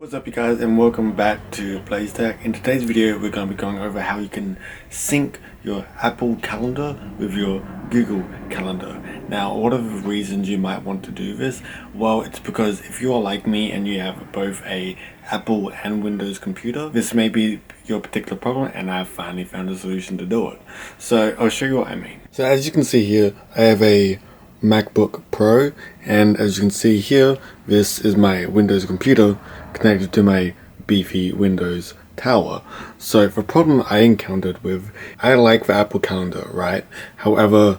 What's up you guys, and welcome back to BlazeTech. In today's video we're going to be going over how you can sync your Apple Calendar with your Google Calendar. Now, what are the reasons you might want to do this? Well, it's because if you are like me and you have both a Apple and Windows computer, this may be your particular problem, and I've finally found a solution to do it. So I'll show you what I mean. So as you can see here, I have a MacBook Pro, and as you can see here, this is my Windows computer connected to my beefy Windows tower. So the problem I encountered with, I like the Apple Calendar, right? However,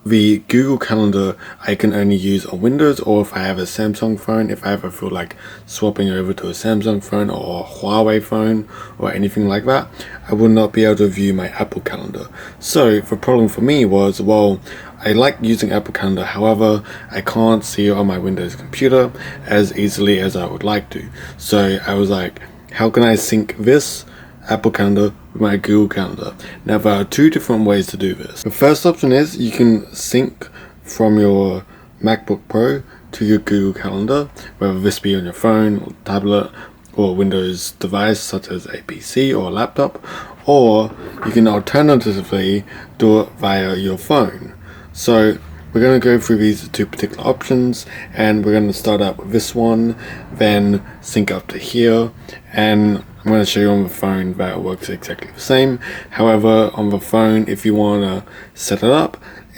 the Google Calendar I can only use on Windows, or if I have a Samsung phone, if I ever feel like swapping over to a Samsung phone or a Huawei phone or anything like that, I will not be able to view my Apple Calendar. So the problem for me was, well, I like using Apple Calendar, however, I can't see it on my Windows computer as easily as I would like to. So I was like, how can I sync this Apple Calendar with my Google Calendar? Now there are two different ways to do this. The first option is you can sync from your MacBook Pro to your Google Calendar, whether this be on your phone or tablet or Windows device such as a PC or a laptop, or you can alternatively do it via your phone. So we're going to go through these two particular options, and we're going to start out with this one, then sync up to here, and I'm going to show you on the phone that it works exactly the same. However, on the phone, if you want to set it up,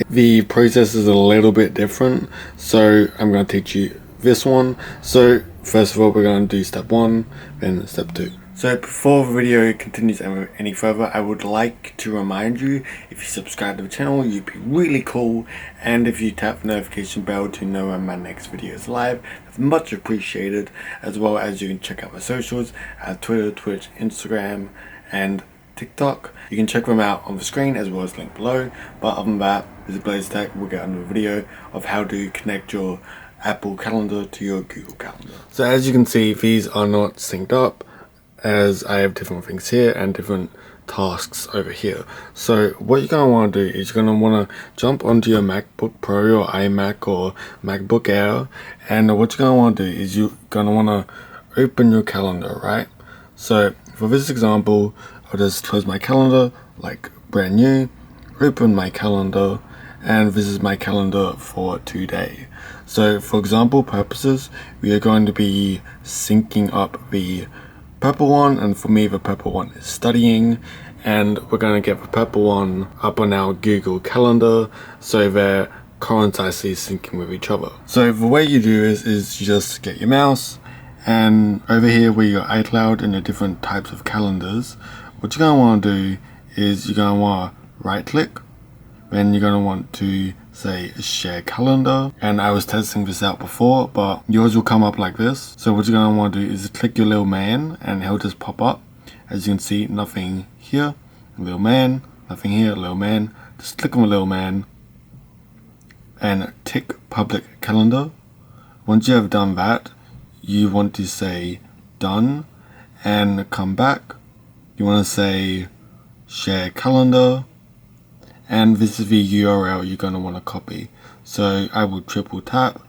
the process is a little bit different, so I'm going to teach you this one. So first of all, we're going to do step 1, then step 2. So before the video continues any further, I would like to remind you, if you subscribe to the channel, you'd be really cool, and if you tap the notification bell to know when my next video is live, that's much appreciated, as well as you can check out my socials at Twitter, Twitch, Instagram, and TikTok. You can check them out on the screen as well as link below. But other than that, this is BlazeTech. We'll get on to a video of how to connect your Apple Calendar to your Google Calendar. So as you can see, these are not synced up, as I have different things here and different tasks over here. So what you're going to want to do is you're going to want to jump onto your MacBook Pro or iMac or MacBook Air, and what you're going to want to do is you're going to want to open your calendar, right? So for this example, I'll just close my calendar like brand new, open my calendar, and this is my calendar for today. So for example purposes, we are going to be syncing up the purple one, and for me the purple one is studying, and we're going to get the purple one up on our Google Calendar so they're coincidentally syncing with each other. So the way you do is you just get your mouse, and over here where your iCloud and the different types of calendars, what you're going to want to do is you're going to want to right click, then you're going to want to say share calendar, and I was testing this out before, but yours will come up like this. So what you're going to want to do is click your little man, and he'll just pop up. As you can see, nothing here, little man, nothing here, little man. Just click on the little man and tick public calendar. Once you have done that, you want to say done and come back. You want to say share calendar, and this is the URL you're going to want to copy. So I will triple tap,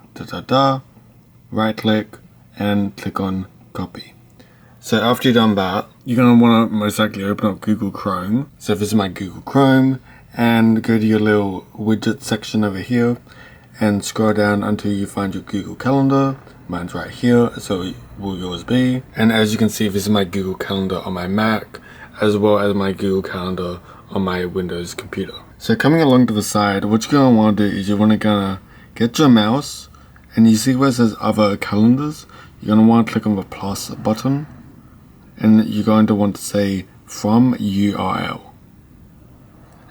right click, and click on copy. So after you've done that, you're going to want to most likely open up Google Chrome. So this is my Google Chrome, and go to your little widget section over here and scroll down until you find your Google Calendar. Mine's right here, so will yours be. And as you can see, this is my Google Calendar on my Mac, as well as my Google Calendar on my Windows computer. So coming along to the side, what you're going to want to do is you're going to get your mouse, and you see where it says other calendars, you're going to want to click on the plus button, and you're going to want to say from URL,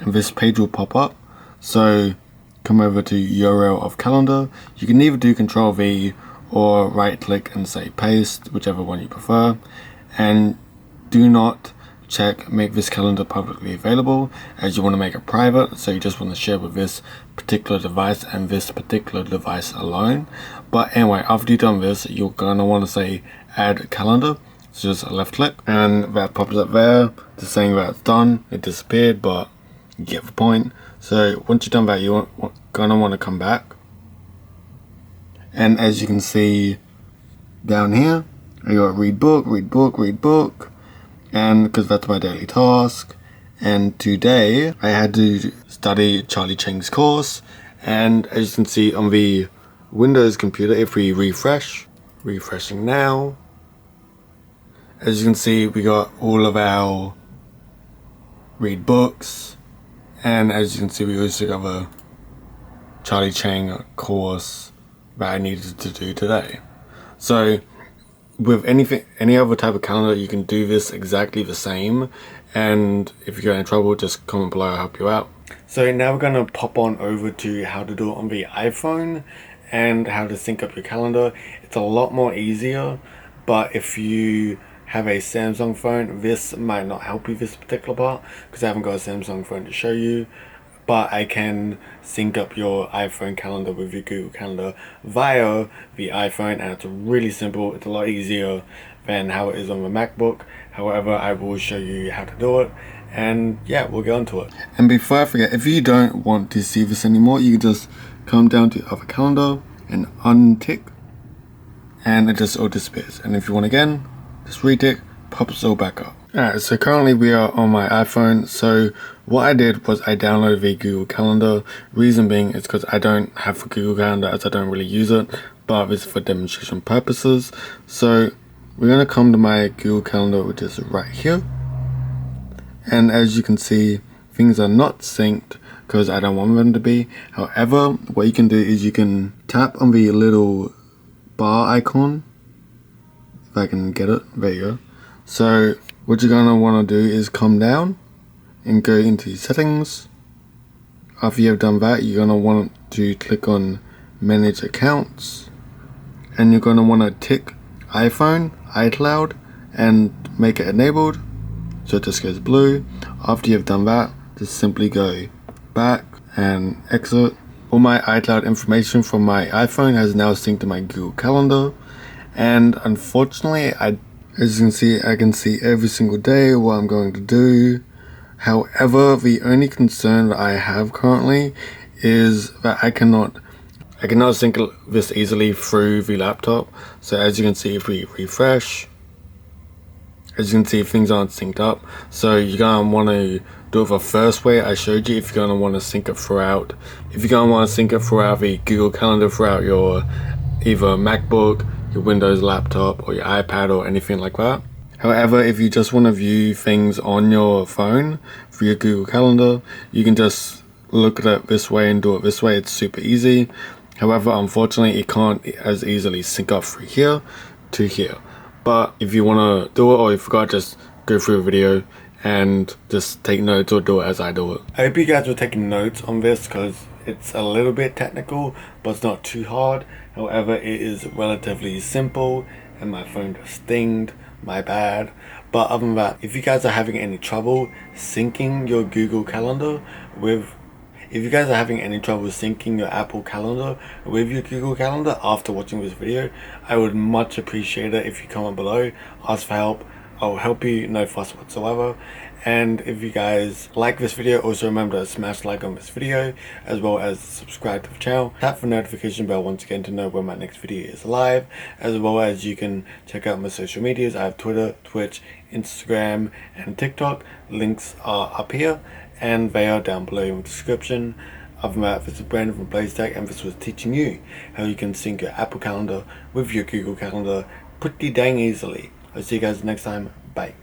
and this page will pop up. So come over to URL of calendar. You can either do Control V or right click and say paste, whichever one you prefer, and do not check make this calendar publicly available, as you want to make it private, so you just want to share with this particular device and this particular device alone. But anyway, after you've done this, you're going to want to say add calendar, so just left click, and that pops up there just saying that it's done. It disappeared, but you get the point. So once you've done that, you're going to want to come back, and as you can see down here, I got read book, read book, read book, and because that's my daily task. And today I had to study Charlie Chang's course, and as you can see on the Windows computer, if we refreshing now, as you can see we got all of our read books, and as you can see we also got the Charlie Chang course that I needed to do today. So with any other type of calendar, you can do this exactly the same, and if you get in trouble, just comment below, I'll help you out. So now we're going to pop on over to how to do it on the iPhone and how to sync up your calendar. It's a lot more easier, but if you have a Samsung phone, this might not help you this particular part because I haven't got a Samsung phone to show you. But I can sync up your iPhone calendar with your Google Calendar via the iPhone, and it's really simple. It's a lot easier than how it is on the MacBook. However, I will show you how to do it, and yeah, we'll get onto it. And before I forget, if you don't want to see this anymore, you can just come down to other calendar and untick, and it just all disappears. And if you want again, just retick, pops all back up. Alright, so currently we are on my iPhone. So what I did was I downloaded the Google Calendar. Reason being is because I don't have a Google Calendar as I don't really use it, but it's for demonstration purposes. So we're going to come to my Google Calendar, which is right here. And as you can see, things are not synced because I don't want them to be. However, what you can do is you can tap on the little bar icon. If I can get it, there you go. So what you're going to want to do is come down and go into settings. After you have done that, you're going to want to click on manage accounts, and you're going to want to tick iPhone, iCloud, and make it enabled so it just goes blue. After you've done that, just simply go back and exit. All my iCloud information from my iPhone has now synced to my Google Calendar, and unfortunately as you can see, I can see every single day what I'm going to do. However, the only concern that I have currently is that I cannot sync this easily through the laptop. So as you can see, if we refresh, as you can see, things aren't synced up. So you're going to want to do it the first way I showed you if you're going to want to sync it throughout. If you're going to want to sync it throughout the Google Calendar, throughout your either MacBook, your Windows laptop, or your iPad, or anything like that. However, if you just want to view things on your phone through your Google Calendar, you can just look at it this way and do it this way. It's super easy. However, unfortunately, it can't as easily sync up through here to here. But if you want to do it, or you forgot, just go through the video and just take notes or do it as I do it. I hope you guys are taking notes on this because it's a little bit technical, but it's not too hard. However, it is relatively simple, and my phone just dinged, my bad. But other than that, if you guys are having any trouble syncing your Google Calendar with, if you guys are having any trouble syncing your Apple Calendar with your Google Calendar after watching this video, I would much appreciate it if you comment below, ask for help. I'll help you, no fuss whatsoever. And if you guys like this video, also remember to smash like on this video, as well as subscribe to the channel. Tap the notification bell once again to know when my next video is live, as well as you can check out my social medias. I have Twitter, Twitch, Instagram, and TikTok. Links are up here, and they are down below in the description. Other than that, this is Brandon from BlazeTech, and this was teaching you how you can sync your Apple Calendar with your Google Calendar pretty dang easily. I'll see you guys next time. Bye.